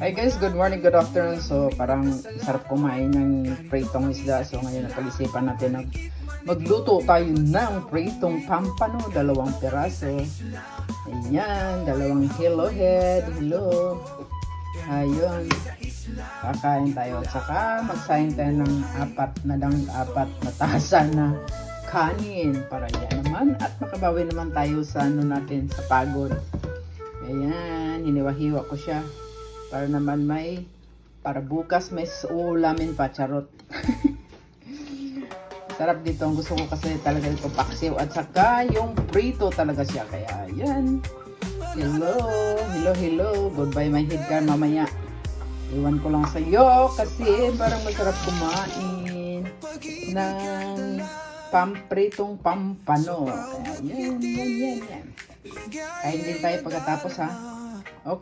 Hi guys, good morning, good afternoon. So parang sarap kumain ng pritong isda. So ngayon napag-isipan natin na magluto tayo ng pritong pampano, 2 piraso. Ayan, 2 kilo head. Hello. Ayun. Kakain tayo. At saka magsahin tayo ng 4 na tasa na kanin para yan naman at makabawi naman tayo sa natin sa pagod. Ayan, hiniwa-hiwa ko siya para naman para bukas may ulamin pa, charot. Sarap dito, ang gusto ko kasi talaga ito paksiw at saka yung prito talaga siya, kaya yan. Hello, goodbye my head car mamaya. Iwan ko lang sa iyo kasi parang masarap kumain ng pritong pampano. Kaya yan. Kain din tayo pagkatapos ha.